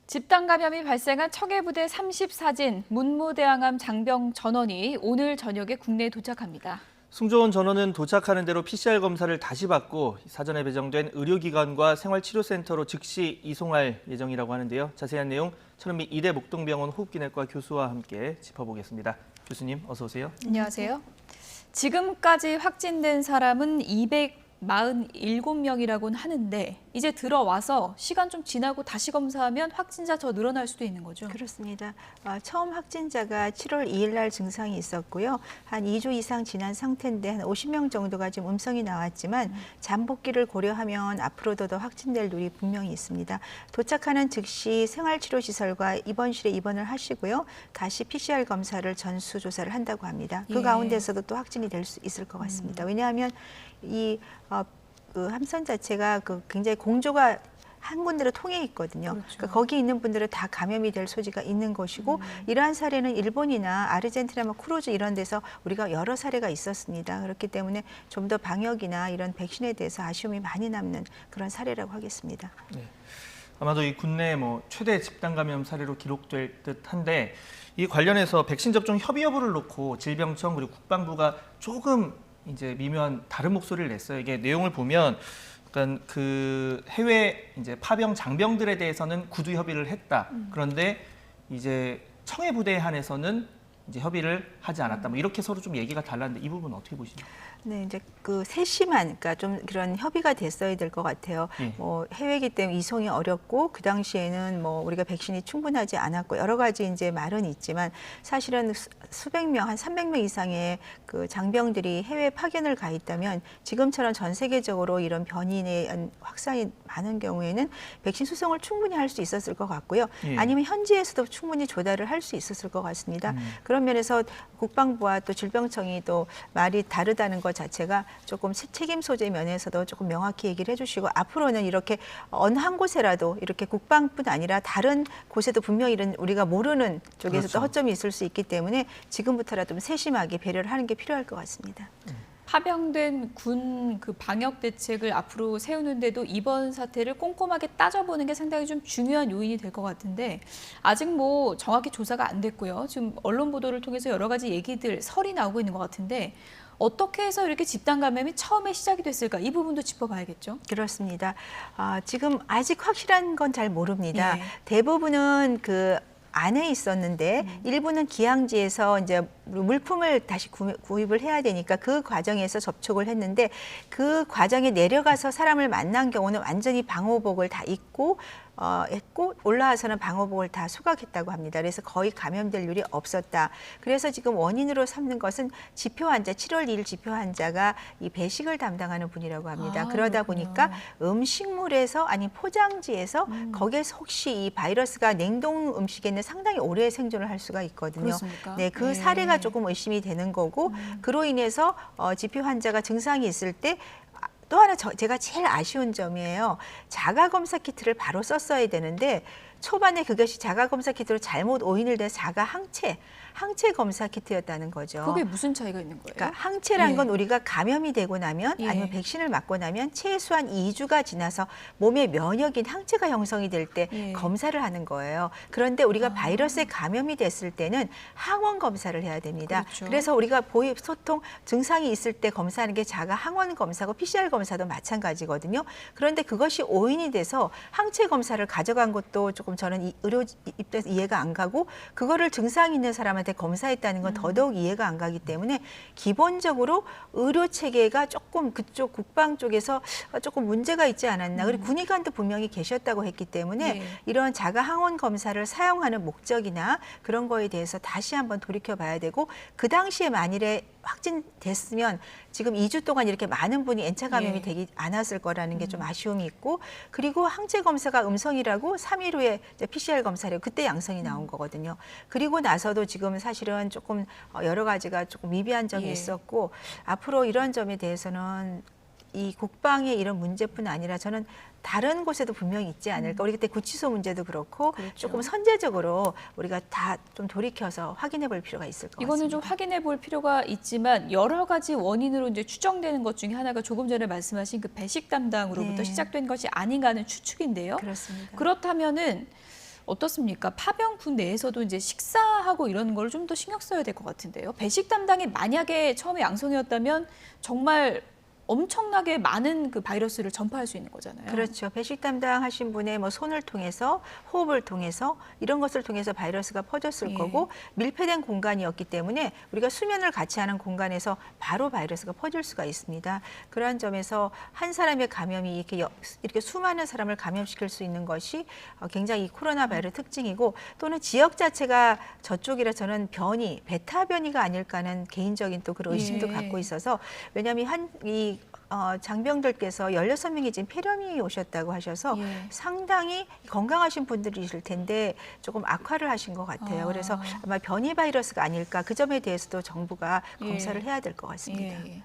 집단 감염이 발생한 청해부대 34진 문무대항암 장병 전원이 오늘 저녁에 국내에 도착합니다. 승조원 전원은 도착하는 대로 PCR 검사를 다시 받고 사전에 배정된 의료기관과 생활치료센터로 즉시 이송할 예정이라고 하는데요. 자세한 내용 천은미 이대 목동병원 호흡기내과 교수와 함께 짚어보겠습니다. 교수님, 어서 오세요. 안녕하세요. 지금까지 확진된 사람은 247명이라고는 하는데 이제 들어와서 시간 좀 지나고 다시 검사하면 확진자 더 늘어날 수도 있는 거죠? 그렇습니다. 처음 확진자가 7월 2일 날 증상이 있었고요. 한 2주 이상 지난 상태인데 한 50명 정도가 지금 음성이 나왔지만 잠복기를 고려하면 앞으로도 더 확진될 률이 분명히 있습니다. 도착하는 즉시 생활치료시설과 입원실에 입원을 하시고요. 다시 PCR 검사를 전수조사를 한다고 합니다. 그 가운데서도 또 확진이 될 수 있을 것 같습니다. 왜냐하면 그 함선 자체가 굉장히 공조가 한 군데로 통해 있거든요. 그렇죠. 그러니까 거기 있는 분들은 다 감염이 될 소지가 있는 것이고 이러한 사례는 일본이나 아르헨티나, 크루즈 이런 데서 우리가 여러 사례가 있었습니다. 그렇기 때문에 좀 더 방역이나 이런 백신에 대해서 아쉬움이 많이 남는 그런 사례라고 하겠습니다. 네. 아마도 이 국내 최대 집단 감염 사례로 기록될 듯한데 이 관련해서 백신 접종 협의 여부를 놓고 질병청 그리고 국방부가 조금 이제 미묘한 다른 목소리를 냈어요. 이게 내용을 보면 약간 그 해외 이제 파병 장병들에 대해서는 구두 협의를 했다. 그런데 이제 청해 부대에 한해서는 이제 협의를 하지 않았다. 이렇게 서로 좀 얘기가 달랐는데 이 부분은 어떻게 보시나요? 네, 이제 그 세심한, 그러니까 좀 그런 협의가 됐어야 될 것 같아요. 예. 해외이기 때문에 이송이 어렵고 그 당시에는 우리가 백신이 충분하지 않았고 여러 가지 이제 말은 있지만 사실은 수백 명, 한 300명 이상의 그 장병들이 해외 파견을 가 있다면 지금처럼 전 세계적으로 이런 변이의 확산이 많은 경우에는 백신 수송을 충분히 할 수 있었을 것 같고요. 예. 아니면 현지에서도 충분히 조달을 할 수 있었을 것 같습니다. 그런 면에서 국방부와 또 질병청이 또 말이 다르다는 것 자체가 조금 책임 소재 면에서도 조금 명확히 얘기를 해주시고 앞으로는 이렇게 어느 한 곳에라도 이렇게 국방뿐 아니라 다른 곳에도 분명히 이런 우리가 모르는 쪽에서도 그렇죠. 허점이 있을 수 있기 때문에 지금부터라도 좀 세심하게 배려를 하는 게 필요할 것 같습니다. 파병된 군 그 방역 대책을 앞으로 세우는데도 이번 사태를 꼼꼼하게 따져보는 게 상당히 좀 중요한 요인이 될 것 같은데 아직 정확히 조사가 안 됐고요. 지금 언론 보도를 통해서 여러 가지 얘기들, 설이 나오고 있는 것 같은데 어떻게 해서 이렇게 집단 감염이 처음에 시작이 됐을까? 이 부분도 짚어봐야겠죠. 그렇습니다. 지금 아직 확실한 건 잘 모릅니다. 예. 대부분은 그 안에 있었는데 일부는 기항지에서 이제 물품을 다시 구입을 해야 되니까 그 과정에서 접촉을 했는데 그 과정에 내려가서 사람을 만난 경우는 완전히 방호복을 다 입고 했고 올라와서는 방호복을 다 수각했다고 합니다. 그래서 거의 감염될 일이 없었다. 그래서 지금 원인으로 삼는 것은 지표 환자, 7월 2일 지표 환자가 이 배식을 담당하는 분이라고 합니다. 그러다 그렇군요. 보니까 음식물에서 아니 포장지에서 거기에서 혹시 이 바이러스가 냉동 음식에는 상당히 오래 생존을 할 수가 있거든요. 그렇습니까? 네, 그 예. 사례가 조금 의심이 되는 거고 그로 인해서 지표 환자가 증상이 있을 때 또 하나 제가 제일 아쉬운 점이에요. 자가검사 키트를 바로 썼어야 되는데 초반에 그것이 자가검사 키트로 잘못 오인을 돼서 항체 검사 키트였다는 거죠. 그게 무슨 차이가 있는 거예요? 그러니까 항체란 예. 건 우리가 감염이 되고 나면 예. 아니면 백신을 맞고 나면 최소한 2주가 지나서 몸에 면역인 항체가 형성이 될 때 예. 검사를 하는 거예요. 그런데 우리가 바이러스에 감염이 됐을 때는 항원 검사를 해야 됩니다. 그렇죠. 그래서 우리가 소통 증상이 있을 때 검사하는 게 자가 항원 검사고 PCR 검사도 마찬가지거든요. 그런데 그것이 오인이 돼서 항체 검사를 가져간 것도 조금 저는 의료 입장에서 이해가 안 가고 그거를 증상이 있는 사람한테 검사했다는 건 더더욱 이해가 안 가기 때문에 기본적으로 의료 체계가 조금 그쪽 국방 쪽에서 조금 문제가 있지 않았나. 그리고 군의관도 분명히 계셨다고 했기 때문에 네. 이런 자가 항원 검사를 사용하는 목적이나 그런 거에 대해서 다시 한번 돌이켜 봐야 되고 그 당시에 만일에 확진됐으면 지금 2주 동안 이렇게 많은 분이 N차 감염이 예. 되지 않았을 거라는 게 좀 아쉬움이 있고 그리고 항체 검사가 음성이라고 3일 후에 이제 PCR 검사를 그때 양성이 나온 거거든요. 그리고 나서도 지금 사실은 조금 여러 가지가 조금 미비한 점이 예. 있었고 앞으로 이런 점에 대해서는 이 국방의 이런 문제뿐 아니라 저는 다른 곳에도 분명히 있지 않을까. 우리 그때 구치소 문제도 그렇고 그렇죠. 조금 선제적으로 우리가 다 좀 돌이켜서 확인해 볼 필요가 있을 것 이거는 같습니다. 좀 확인해 볼 필요가 있지만 여러 가지 원인으로 이제 추정되는 것 중에 하나가 조금 전에 말씀하신 그 배식 담당으로부터 네. 시작된 것이 아닌가 하는 추측인데요. 그렇습니다. 그렇다면은 어떻습니까? 파병군 내에서도 이제 식사하고 이런 걸 좀 더 신경 써야 될 것 같은데요. 배식 담당이 만약에 처음에 양성이었다면 정말 엄청나게 많은 그 바이러스를 전파할 수 있는 거잖아요. 그렇죠. 배식 담당하신 분의 뭐 손을 통해서 호흡을 통해서 이런 것을 통해서 바이러스가 퍼졌을 예. 거고 밀폐된 공간이었기 때문에 우리가 수면을 같이 하는 공간에서 바로 바이러스가 퍼질 수가 있습니다. 그러한 점에서 한 사람의 감염이 이렇게 수많은 사람을 감염시킬 수 있는 것이 굉장히 이 코로나 바이러스 특징이고 또는 지역 자체가 저쪽이라 저는 베타 변이가 아닐까 하는 개인적인 또 그런 의심도 예. 갖고 있어서 왜냐하면 장병들께서 16명이 지금 폐렴이 오셨다고 하셔서 예. 상당히 건강하신 분들이실 텐데 조금 악화를 하신 것 같아요. 그래서 아마 변이 바이러스가 아닐까 그 점에 대해서도 정부가 예. 검사를 해야 될 것 같습니다. 예.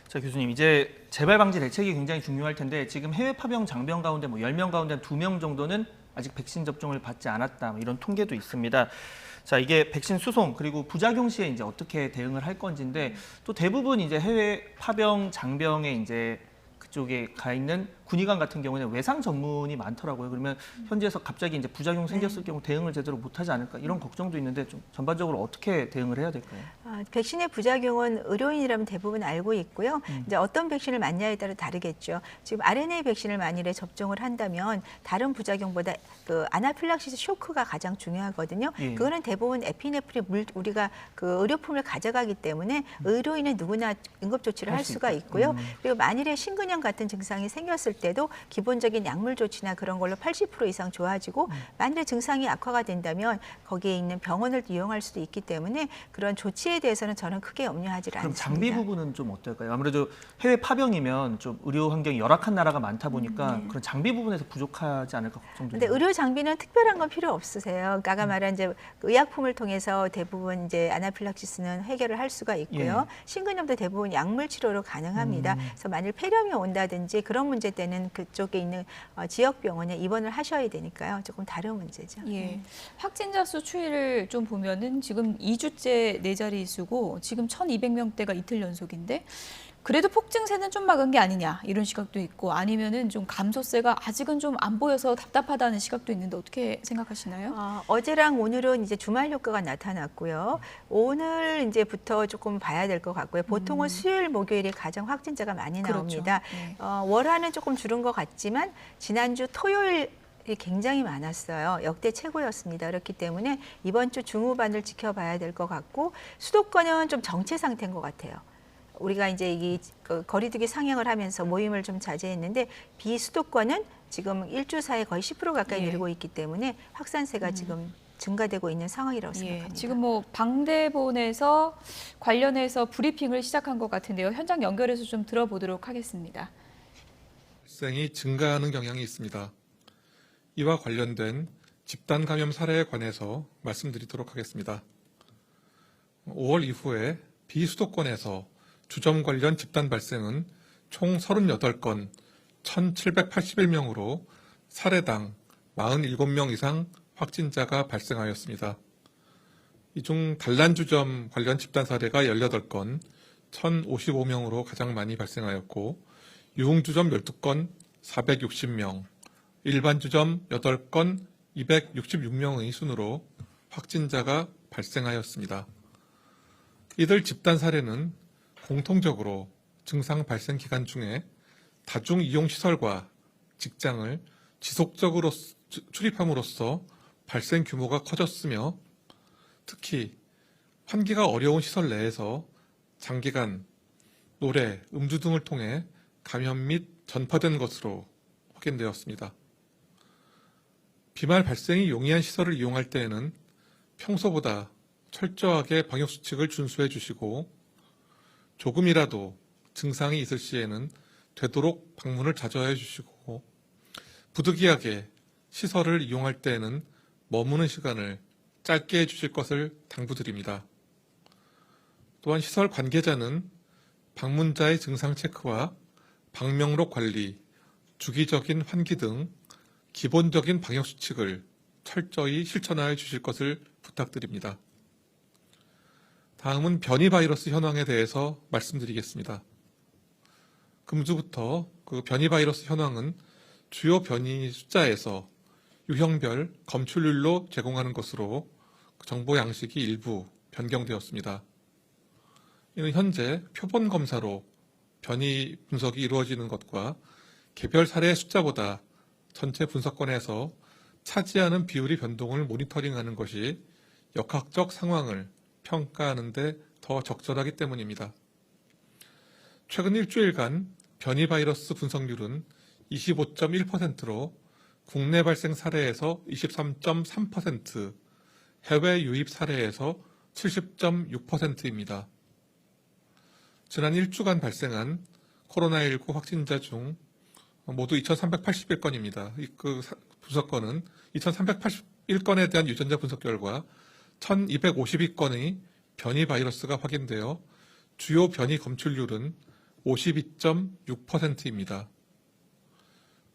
자, 교수님, 이제 재발 방지 대책이 굉장히 중요할 텐데 지금 해외 파병 장병 가운데 뭐 10명 가운데 2명 정도는 아직 백신 접종을 받지 않았다, 뭐 이런 통계도 있습니다. 자, 이게 백신 수송 그리고 부작용 시에 이제 어떻게 대응을 할 건지인데 또 대부분 이제 해외 파병 장병에 이제 그쪽에 가 있는 군의관 같은 경우는 외상 전문이 많더라고요. 그러면 현지에서 갑자기 이제 부작용 생겼을 경우 대응을 제대로 못하지 않을까 이런 걱정도 있는데 좀 전반적으로 어떻게 대응을 해야 될까요? 백신의 부작용은 의료인이라면 대부분 알고 있고요. 이제 어떤 백신을 맞냐에 따라 다르겠죠. 지금 RNA 백신을 만일에 접종을 한다면 다른 부작용보다 그 아나필락시스 쇼크가 가장 중요하거든요. 예. 그거는 대부분 에피네프린 우리가 그 의료품을 가져가기 때문에 의료인은 누구나 응급 조치를 할 수가 있고요. 그리고 만일에 심근염 같은 증상이 생겼을 때도 기본적인 약물 조치나 그런 걸로 80% 이상 좋아지고 만일에 증상이 악화가 된다면 거기에 있는 병원을 이용할 수도 있기 때문에 그런 조치에 대해서는 저는 크게 염려하지 그럼 않습니다. 장비 부분은 좀 어떨까요? 아무래도 해외 파병이면 좀 의료 환경이 열악한 나라가 많다 보니까 그런 장비 부분에서 부족하지 않을까 걱정도 근데 돼요. 의료 장비는 특별한 건 필요 없으세요. 아까 말한 이제 의약품을 통해서 대부분 이제 아나필락시스는 해결을 할 수가 있고요. 심근염도 대부분 약물 치료로 가능합니다. 그래서 만일 폐렴이 온다든지 그런 문제 때는 그쪽에 있는 지역 병원에 입원을 하셔야 되니까요. 조금 다른 문제죠. 예. 확진자 수 추이를 좀 보면은 지금 2주째 네 자릿수고 지금 1,200명대가 이틀 연속인데 그래도 폭증세는 좀 막은 게 아니냐 이런 시각도 있고 아니면은 좀 감소세가 아직은 좀 안 보여서 답답하다는 시각도 있는데 어떻게 생각하시나요? 어제랑 오늘은 이제 주말 효과가 나타났고요. 오늘 이제부터 조금 봐야 될 것 같고요. 보통은 수요일, 목요일이 가장 확진자가 많이 나옵니다. 네. 월화는 조금 줄은 것 같지만 지난주 토요일 이 굉장히 많았어요. 역대 최고였습니다. 그렇기 때문에 이번 주 중후반을 지켜봐야 될 것 같고 수도권은 좀 정체 상태인 것 같아요. 우리가 이제 이 거리두기 상향을 하면서 모임을 좀 자제했는데 비수도권은 지금 일주 사이에 거의 10% 가까이 예. 늘고 있기 때문에 확산세가 지금 증가되고 있는 상황이라고 생각합니다. 지금 뭐 방대본에서 관련해서 브리핑을 시작한 것 같은데요. 현장 연결해서 좀 들어보도록 하겠습니다. 발생이 증가하는 경향이 있습니다. 이와 관련된 집단 감염 사례에 관해서 말씀드리도록 하겠습니다. 5월 이후에 비수도권에서 주점 관련 집단 발생은 총 38건 1,781명으로 사례당 47명 이상 확진자가 발생하였습니다. 이 중 단란주점 관련 집단 사례가 18건 1,055명으로 가장 많이 발생하였고 유흥주점 12건 460명, 일반주점 8건 266명의 순으로 확진자가 발생하였습니다. 이들 집단 사례는 공통적으로 증상 발생 기간 중에 다중이용시설과 직장을 지속적으로 출입함으로써 발생 규모가 커졌으며 특히 환기가 어려운 시설 내에서 장기간 노래, 음주 등을 통해 감염 및 전파된 것으로 확인되었습니다. 비말 발생이 용이한 시설을 이용할 때에는 평소보다 철저하게 방역수칙을 준수해 주시고 조금이라도 증상이 있을 시에는 되도록 방문을 자주 해 주시고 부득이하게 시설을 이용할 때에는 머무는 시간을 짧게 해 주실 것을 당부드립니다. 또한 시설 관계자는 방문자의 증상 체크와 방명록 관리, 주기적인 환기 등 기본적인 방역수칙을 철저히 실천하여 주실 것을 부탁드립니다. 다음은 변이 바이러스 현황에 대해서 말씀드리겠습니다. 금주부터 그 변이 바이러스 현황은 주요 변이 숫자에서 유형별 검출률로 제공하는 것으로 정보 양식이 일부 변경되었습니다. 이는 현재 표본 검사로 변이 분석이 이루어지는 것과 개별 사례의 숫자보다 전체 분석권에서 차지하는 비율이 변동을 모니터링하는 것이 역학적 상황을 평가하는 데 더 적절하기 때문입니다. 최근 일주일간 변이 바이러스 분석률은 25.1%로 국내 발생 사례에서 23.3%, 해외 유입 사례에서 70.6%입니다. 지난 1주간 발생한 코로나19 확진자 중 모두 2,381건입니다. 그 분석건은 2,381건에 대한 유전자 분석 결과 1,252건의 변이 바이러스가 확인되어 주요 변이 검출률은 52.6%입니다.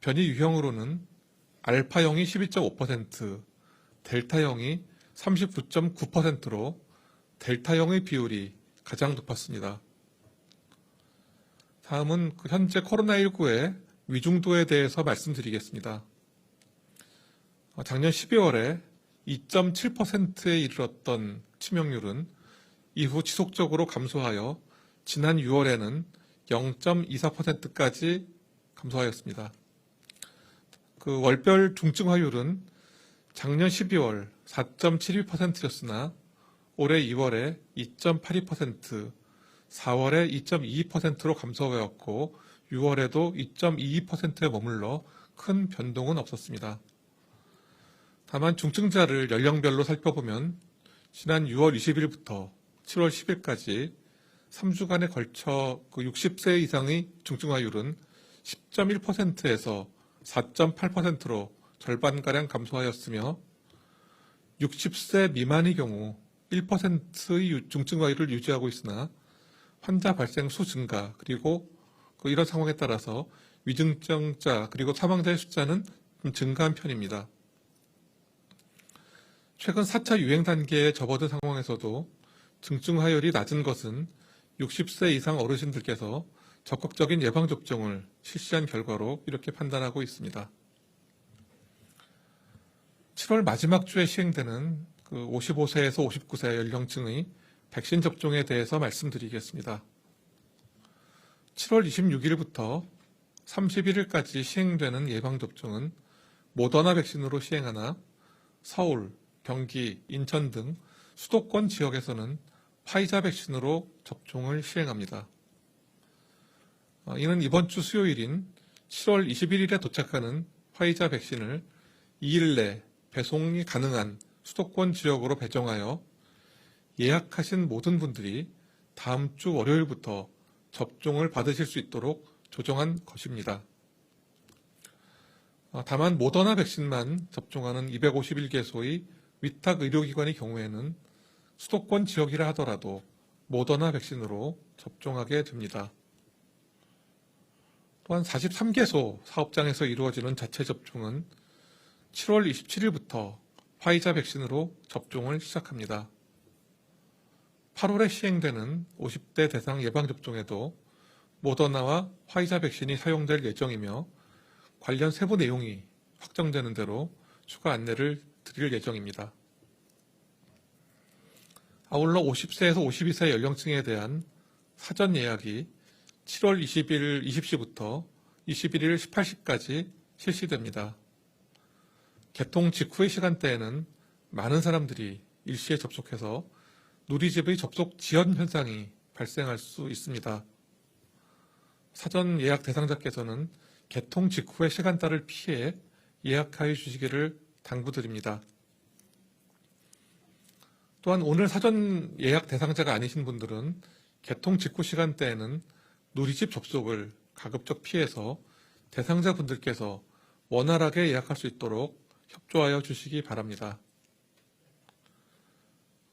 변이 유형으로는 알파형이 12.5%, 델타형이 39.9%로 델타형의 비율이 가장 높았습니다. 다음은 현재 코로나19의 위중도에 대해서 말씀드리겠습니다. 작년 12월에 2.7%에 이르렀던 치명률은 이후 지속적으로 감소하여 지난 6월에는 0.24%까지 감소하였습니다. 그 월별 중증화율은 작년 12월 4.72%였으나 올해 2월에 2.82%, 4월에 2.22%로 감소하였고 6월에도 2.22%에 머물러 큰 변동은 없었습니다. 다만 중증자를 연령별로 살펴보면 지난 6월 20일부터 7월 10일까지 3주간에 걸쳐 60세 이상의 중증화율은 10.1%에서 4.8%로 절반가량 감소하였으며 60세 미만의 경우 1%의 중증화율을 유지하고 있으나 환자 발생 수 증가 그리고 이런 상황에 따라서 위중증자 그리고 사망자의 숫자는 좀 증가한 편입니다. 최근 4차 유행 단계에 접어든 상황에서도 중증화율이 낮은 것은 60세 이상 어르신들께서 적극적인 예방접종을 실시한 결과로 이렇게 판단하고 있습니다. 7월 마지막 주에 시행되는 55세에서 59세 연령층의 백신 접종에 대해서 말씀드리겠습니다. 7월 26일부터 31일까지 시행되는 예방접종은 모더나 백신으로 시행하나 서울, 경기, 인천 등 수도권 지역에서는 화이자 백신으로 접종을 시행합니다. 이는 이번 주 수요일인 7월 21일에 도착하는 화이자 백신을 2일 내 배송이 가능한 수도권 지역으로 배정하여 예약하신 모든 분들이 다음 주 월요일부터 접종을 받으실 수 있도록 조정한 것입니다. 다만 모더나 백신만 접종하는 251개소의 위탁 의료기관의 경우에는 수도권 지역이라 하더라도 모더나 백신으로 접종하게 됩니다. 또한 43개소 사업장에서 이루어지는 자체 접종은 7월 27일부터 화이자 백신으로 접종을 시작합니다. 8월에 시행되는 50대 대상 예방접종에도 모더나와 화이자 백신이 사용될 예정이며 관련 세부 내용이 확정되는 대로 추가 안내를 드릴 예정입니다. 아울러 50세에서 52세 연령층에 대한 사전 예약이 7월 20일 20시부터 21일 18시까지 실시됩니다. 개통 직후의 시간대에는 많은 사람들이 일시에 접속해서 누리집의 접속 지연 현상이 발생할 수 있습니다. 사전 예약 대상자께서는 개통 직후의 시간대를 피해 예약하여 주시기를 당부드립니다. 또한 오늘 사전 예약 대상자가 아니신 분들은 개통 직후 시간대에는 누리집 접속을 가급적 피해서 대상자 분들께서 원활하게 예약할 수 있도록 협조하여 주시기 바랍니다.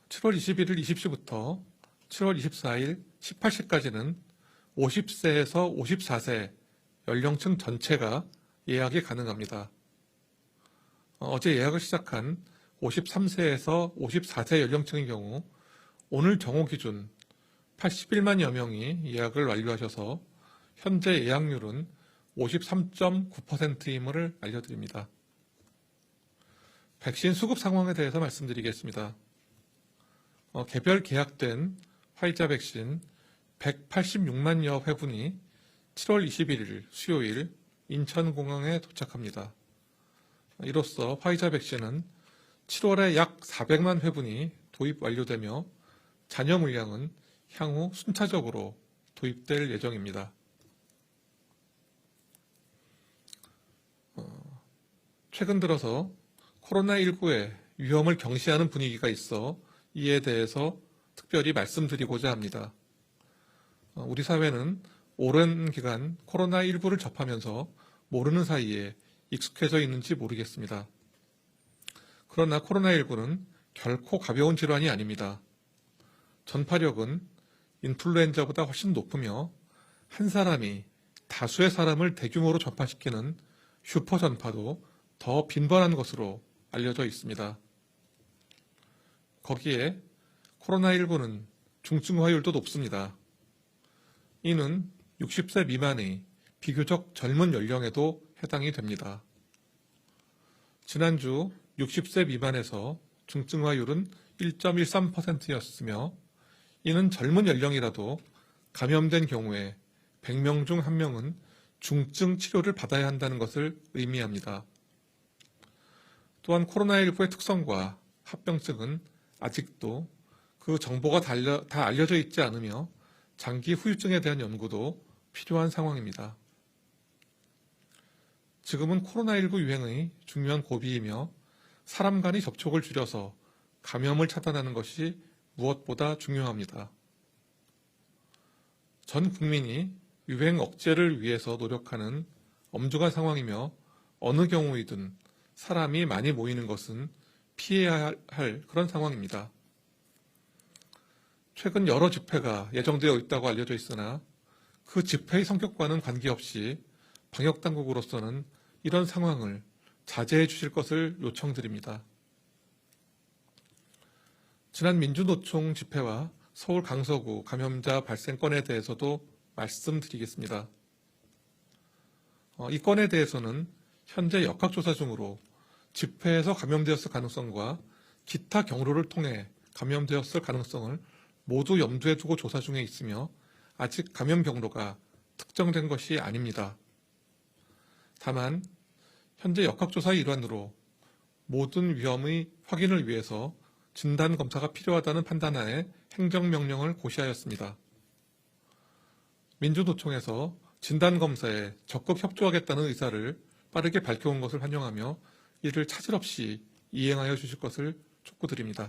7월 21일 20시부터 7월 24일 18시까지는 50세에서 54세 연령층 전체가 예약이 가능합니다. 어제 예약을 시작한 53세에서 54세 연령층의 경우 오늘 정오 기준 81만여 명이 예약을 완료하셔서 현재 예약률은 53.9%임을 알려드립니다. 백신 수급 상황에 대해서 말씀드리겠습니다. 개별 계약된 화이자 백신 186만여 회분이 7월 21일 수요일 인천공항에 도착합니다. 이로써 화이자 백신은 7월에 약 400만 회분이 도입 완료되며 잔여 물량은 향후 순차적으로 도입될 예정입니다. 최근 들어서 코로나19의 위험을 경시하는 분위기가 있어 이에 대해서 특별히 말씀드리고자 합니다. 우리 사회는 오랜 기간 코로나19를 접하면서 모르는 사이에 익숙해져 있는지 모르겠습니다. 그러나 코로나19는 결코 가벼운 질환이 아닙니다. 전파력은 인플루엔자보다 훨씬 높으며 한 사람이 다수의 사람을 대규모로 전파시키는 슈퍼 전파도 더 빈번한 것으로 알려져 있습니다. 거기에 코로나19는 중증화율도 높습니다. 이는 60세 미만의 비교적 젊은 연령에도 해당이 됩니다. 지난주 60세 미만에서 중증화율은 1.13%였으며 이는 젊은 연령이라도 감염된 경우에 100명 중 1명은 중증 치료를 받아야 한다는 것을 의미합니다. 또한 코로나19의 특성과 합병증은 아직도 그 정보가 다 알려져 있지 않으며 장기 후유증에 대한 연구도 필요한 상황입니다. 지금은 코로나19 유행의 중요한 고비이며 사람 간의 접촉을 줄여서 감염을 차단하는 것이 무엇보다 중요합니다. 전 국민이 유행 억제를 위해서 노력하는 엄중한 상황이며 어느 경우이든 사람이 많이 모이는 것은 피해야 할 그런 상황입니다. 최근 여러 집회가 예정되어 있다고 알려져 있으나 그 집회의 성격과는 관계없이 방역당국으로서는 이런 상황을 자제해 주실 것을 요청드립니다. 지난 민주노총 집회와 서울 강서구 감염자 발생 건에 대해서도 말씀드리겠습니다. 이 건에 대해서는 현재 역학조사 중으로 집회에서 감염되었을 가능성과 기타 경로를 통해 감염되었을 가능성을 모두 염두에 두고 조사 중에 있으며 아직 감염 경로가 특정된 것이 아닙니다. 다만 현재 역학조사의 일환으로 모든 위험의 확인을 위해서 진단검사가 필요하다는 판단하에 행정명령을 고시하였습니다. 민주노총에서 진단검사에 적극 협조하겠다는 의사를 빠르게 밝혀온 것을 환영하며 이를 차질 없이 이행하여 주실 것을 촉구드립니다.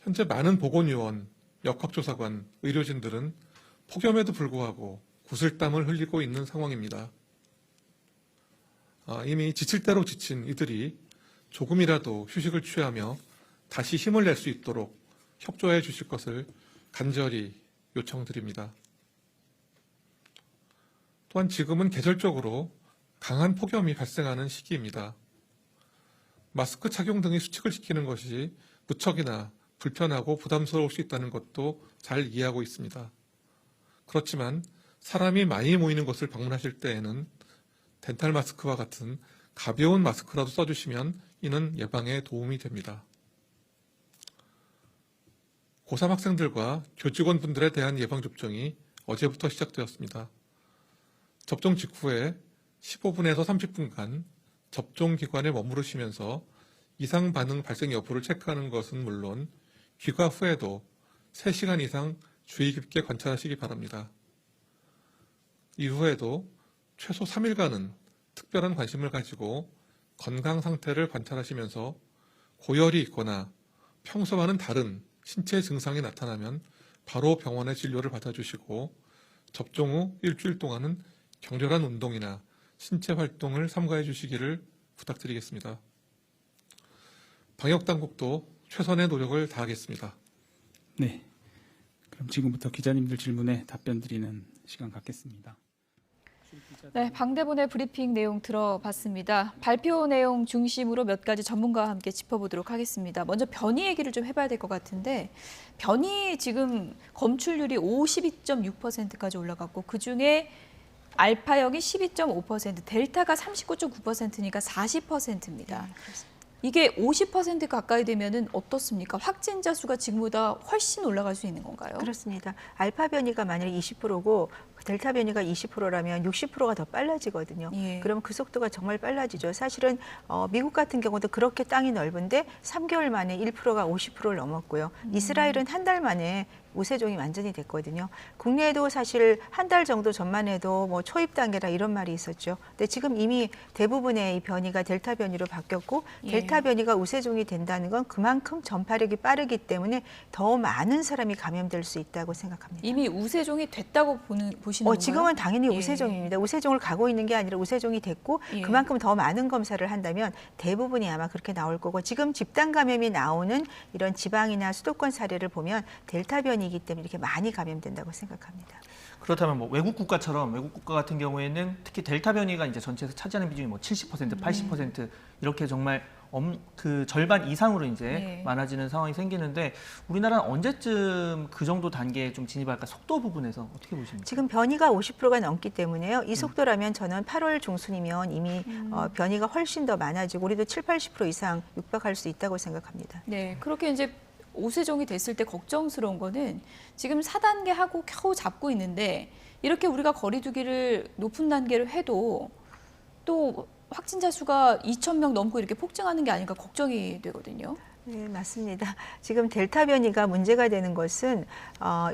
현재 많은 보건요원, 역학조사관, 의료진들은 폭염에도 불구하고 구슬땀을 흘리고 있는 상황입니다. 이미 지칠 대로 지친 이들이 조금이라도 휴식을 취하며 다시 힘을 낼 수 있도록 협조해 주실 것을 간절히 요청드립니다. 또한 지금은 계절적으로 강한 폭염이 발생하는 시기입니다. 마스크 착용 등의 수칙을 지키는 것이 무척이나 불편하고 부담스러울 수 있다는 것도 잘 이해하고 있습니다. 그렇지만 사람이 많이 모이는 곳을 방문하실 때에는 덴탈 마스크와 같은 가벼운 마스크라도 써주시면 이는 예방에 도움이 됩니다. 고3 학생들과 교직원분들에 대한 예방접종이 어제부터 시작되었습니다. 접종 직후에 15분에서 30분간 접종기관에 머무르시면서 이상 반응 발생 여부를 체크하는 것은 물론 귀가 후에도 3시간 이상 주의 깊게 관찰하시기 바랍니다. 이후에도 최소 3일간은 특별한 관심을 가지고 건강 상태를 관찰하시면서 고열이 있거나 평소와는 다른 신체 증상이 나타나면 바로 병원에 진료를 받아주시고 접종 후 일주일 동안은 격렬한 운동이나 신체 활동을 삼가해 주시기를 부탁드리겠습니다. 방역당국도 최선의 노력을 다하겠습니다. 네, 그럼 지금부터 기자님들 질문에 답변 드리는 시간 갖겠습니다. 네, 방대본의 브리핑 내용 들어봤습니다. 발표 내용 중심으로 몇 가지 전문가와 함께 짚어보도록 하겠습니다. 먼저 변이 얘기를 좀 해봐야 될 것 같은데 변이 지금 검출률이 52.6%까지 올라갔고 그중에 알파역이 12.5%, 델타가 39.9%니까 40%입니다. 이게 50% 가까이 되면은 어떻습니까? 확진자 수가 지금보다 훨씬 올라갈 수 있는 건가요? 그렇습니다. 알파 변이가 만약에 20%고 델타 변이가 20%라면 60%가 더 빨라지거든요. 예. 그럼 그 속도가 정말 빨라지죠. 사실은 미국 같은 경우도 그렇게 땅이 넓은데 3개월 만에 1%가 50%를 넘었고요. 이스라엘은 한 달 만에 우세종이 완전히 됐거든요. 국내에도 사실 한 달 정도 전만 해도 뭐 초입 단계라 이런 말이 있었죠. 근데 지금 이미 대부분의 이 변이가 델타 변이로 바뀌었고 예. 델타 변이가 우세종이 된다는 건 그만큼 전파력이 빠르기 때문에 더 많은 사람이 감염될 수 있다고 생각합니다. 이미 우세종이 됐다고 보시는 건가요? 지금은 당연히 예. 우세종입니다. 우세종을 가고 있는 게 아니라 우세종이 됐고 예. 그만큼 더 많은 검사를 한다면 대부분이 아마 그렇게 나올 거고 지금 집단 감염이 나오는 이런 지방이나 수도권 사례를 보면 델타 변이이기 때문에 이렇게 많이 감염된다고 생각합니다. 그렇다면 뭐 외국 국가처럼 외국 국가 같은 경우에는 특히 델타 변이가 이제 전체에서 차지하는 비중이 뭐 70%, 80% 이렇게 정말 그 절반 이상으로 이제 네. 많아지는 상황이 생기는데 우리나라는 언제쯤 그 정도 단계에 좀 진입할까? 속도 부분에서 어떻게 보십니까? 지금 변이가 50%가 넘기 때문에요. 이 속도라면 저는 8월 중순이면 이미 변이가 훨씬 더 많아지고 우리도 7, 80% 이상 육박할 수 있다고 생각합니다. 네, 그렇게 이제 우세종이 됐을 때 걱정스러운 거는 지금 4단계 하고 겨우 잡고 있는데 이렇게 우리가 거리 두기를 높은 단계로 해도 또 확진자 수가 2,000명 넘고 이렇게 폭증하는 게 아닌가 걱정이 되거든요. 네, 맞습니다. 지금 델타 변이가 문제가 되는 것은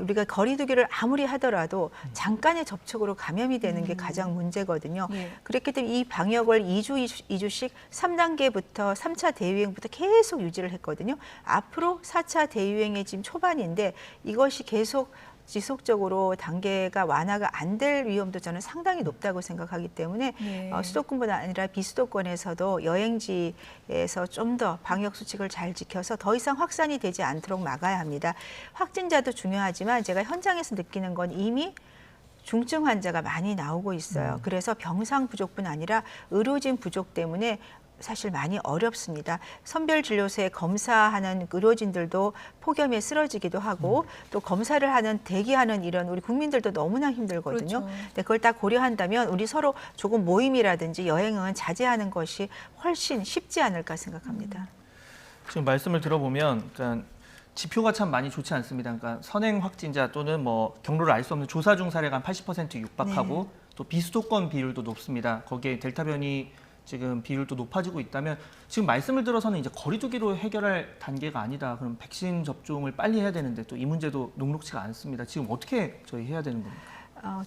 우리가 거리 두기를 아무리 하더라도 잠깐의 접촉으로 감염이 되는 게 가장 문제거든요. 예. 그렇기 때문에 이 방역을 2주씩 3단계부터 3차 대유행부터 계속 유지를 했거든요. 앞으로 4차 대유행의 지금 초반인데 이것이 계속 지속적으로 단계가 완화가 안 될 위험도 저는 상당히 높다고 생각하기 때문에 네. 수도권뿐 아니라 비수도권에서도 여행지에서 좀 더 방역 수칙을 잘 지켜서 더 이상 확산이 되지 않도록 막아야 합니다. 확진자도 중요하지만 제가 현장에서 느끼는 건 이미 중증 환자가 많이 나오고 있어요. 그래서 병상 부족뿐 아니라 의료진 부족 때문에 사실 많이 어렵습니다. 선별진료소에 검사하는 의료진들도 폭염에 쓰러지기도 하고 또 검사를 하는 대기하는 이런 우리 국민들도 너무나 힘들거든요. 그렇죠. 근데 그걸 다 고려한다면 우리 서로 조금 모임이라든지 여행은 자제하는 것이 훨씬 쉽지 않을까 생각합니다. 지금 말씀을 들어보면 일단 지표가 참 많이 좋지 않습니다. 그러니까 선행 확진자 또는 뭐 경로를 알 수 없는 조사 중 사례가 한 80% 육박하고 또 비수도권 비율도 높습니다. 거기에 델타 변이 지금 비율도 높아지고 있다면 지금 말씀을 들어서는 이제 거리두기로 해결할 단계가 아니다. 그럼 백신 접종을 빨리 해야 되는데 또 이 문제도 녹록치가 않습니다. 지금 어떻게 저희 해야 되는 겁니까?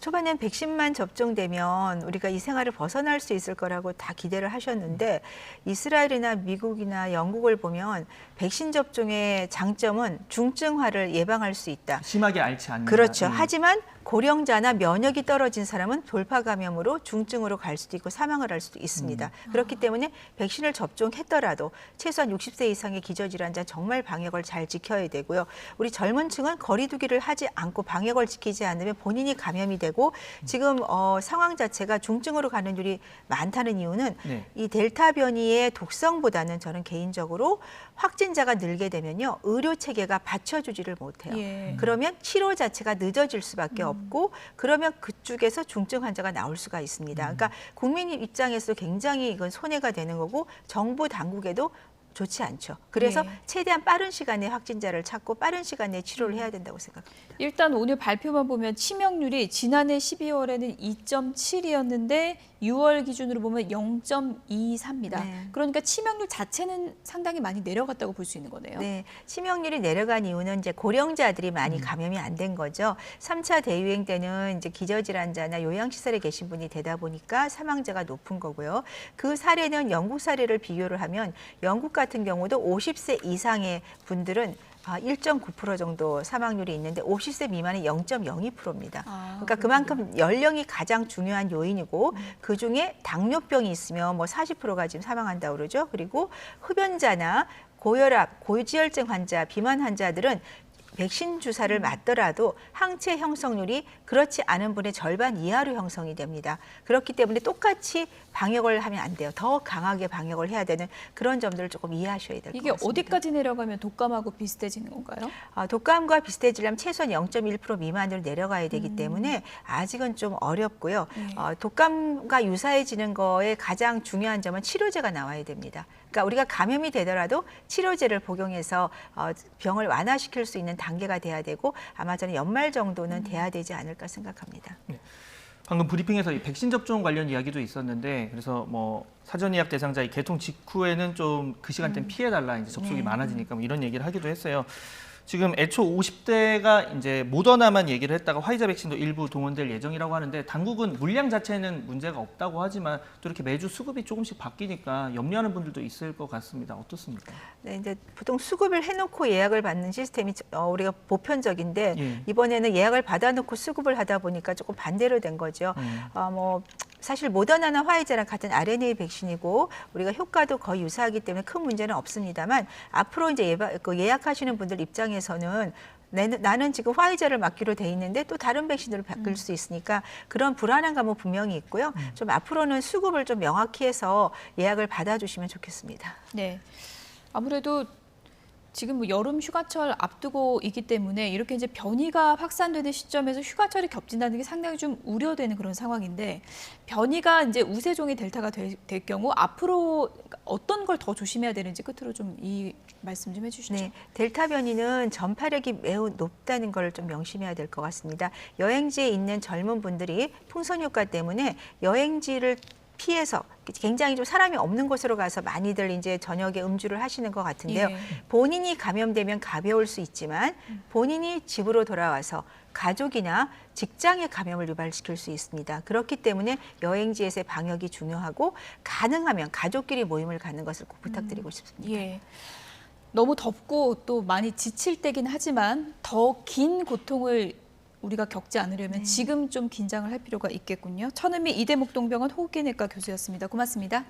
초반엔 백신만 접종되면 우리가 이 생활을 벗어날 수 있을 거라고 다 기대를 하셨는데 이스라엘이나 미국이나 영국을 보면 백신 접종의 장점은 중증화를 예방할 수 있다. 심하게 앓지 않는다. 그렇죠. 하지만 고령자나 면역이 떨어진 사람은 돌파 감염으로 중증으로 갈 수도 있고 사망을 할 수도 있습니다. 그렇기 때문에 백신을 접종했더라도 최소한 60세 이상의 기저질환자 정말 방역을 잘 지켜야 되고요. 우리 젊은 층은 거리 두기를 하지 않고 방역을 지키지 않으면 본인이 감염이 되고 지금 상황 자체가 중증으로 가는 율이 많다는 이유는 네. 이 델타 변이의 독성보다는 저는 개인적으로 확진자가 늘게 되면요. 의료 체계가 받쳐주지를 못해요. 예. 그러면 치료 자체가 늦어질 수밖에 없고 그러면 그쪽에서 중증 환자가 나올 수가 있습니다. 그러니까 국민 입장에서도 굉장히 이건 손해가 되는 거고 정부 당국에도 좋지 않죠. 그래서 네. 최대한 빠른 시간에 확진자를 찾고 빠른 시간에 치료를 해야 된다고 생각합니다. 일단 오늘 발표만 보면 치명률이 지난해 12월에는 2.7이었는데 6월 기준으로 보면 0.24입니다. 네. 그러니까 치명률 자체는 상당히 많이 내려갔다고 볼 수 있는 거네요. 네, 치명률이 내려간 이유는 이제 고령자들이 많이 감염이 안 된 거죠. 3차 대유행 때는 이제 기저질환자나 요양시설에 계신 분이 되다 보니까 사망자가 높은 거고요. 그 사례는 영국 사례를 비교를 하면 영국 같은 경우도 50세 이상의 분들은 1.9% 정도 사망률이 있는데 50세 미만이 0.02%입니다. 그러니까 그만큼 연령이 가장 중요한 요인이고 그중에 당뇨병이 있으면 뭐 40%가 지금 사망한다고 그러죠. 그리고 흡연자나 고혈압, 고지혈증 환자, 비만 환자들은 백신 주사를 맞더라도 항체 형성률이 그렇지 않은 분의 절반 이하로 형성이 됩니다. 그렇기 때문에 똑같이 방역을 하면 안 돼요. 더 강하게 방역을 해야 되는 그런 점들을 조금 이해하셔야 될 것 이게 같습니다. 어디까지 내려가면 독감하고 비슷해지는 건가요? 독감과 비슷해지려면 최소한 0.1% 미만으로 내려가야 되기 때문에 아직은 좀 어렵고요. 네. 독감과 유사해지는 거에 가장 중요한 점은 치료제가 나와야 됩니다. 그러니까 우리가 감염이 되더라도 치료제를 복용해서 병을 완화시킬 수 있는 단계가 돼야 되고 아마 저는 연말 정도는 돼야 되지 않을까 생각합니다. 방금 브리핑에서 이 백신 접종 관련 이야기도 있었는데 그래서 뭐 사전 예약 대상자 이 개통 직후에는 좀 그 시간대는 피해달라 이제 접촉이 네. 많아지니까 뭐 이런 얘기를 하기도 했어요. 지금 애초 50대가 이제 모더나만 얘기를 했다가 화이자 백신도 일부 동원될 예정이라고 하는데 당국은 물량 자체는 문제가 없다고 하지만 또 이렇게 매주 수급이 조금씩 바뀌니까 염려하는 분들도 있을 것 같습니다. 어떻습니까? 네, 이제 보통 수급을 해놓고 예약을 받는 시스템이 우리가 보편적인데 예. 이번에는 예약을 받아놓고 수급을 하다 보니까 조금 반대로 된 거죠. 사실 모더나나 화이자랑 같은 RNA 백신이고 우리가 효과도 거의 유사하기 때문에 큰 문제는 없습니다만 앞으로 이제 예약하시는 분들 입장에서는 나는 지금 화이자를 맞기로 돼 있는데 또 다른 백신으로 바뀔 수 있으니까 그런 불안한 감은 분명히 있고요. 좀 앞으로는 수급을 좀 명확히 해서 예약을 받아주시면 좋겠습니다. 네. 아무래도 지금 뭐 여름 휴가철 앞두고 있기 때문에 이렇게 이제 변이가 확산되는 시점에서 휴가철이 겹친다는 게 상당히 좀 우려되는 그런 상황인데 변이가 이제 우세종의 델타가 될 경우 앞으로 어떤 걸 더 조심해야 되는지 끝으로 좀 이 말씀 좀 해주시죠. 네, 델타 변이는 전파력이 매우 높다는 걸 좀 명심해야 될 것 같습니다. 여행지에 있는 젊은 분들이 풍선 효과 때문에 여행지를 피해서 굉장히 좀 사람이 없는 곳으로 가서 많이들 이제 저녁에 음주를 하시는 것 같은데요. 예. 본인이 감염되면 가벼울 수 있지만 본인이 집으로 돌아와서 가족이나 직장에 감염을 유발시킬 수 있습니다. 그렇기 때문에 여행지에서의 방역이 중요하고 가능하면 가족끼리 모임을 갖는 것을 꼭 부탁드리고 싶습니다. 예. 너무 덥고 또 많이 지칠 때긴 하지만 더 긴 고통을 우리가 겪지 않으려면 지금 좀 긴장을 할 필요가 있겠군요. 천은미 이대목동병원 호흡기내과 교수였습니다. 고맙습니다.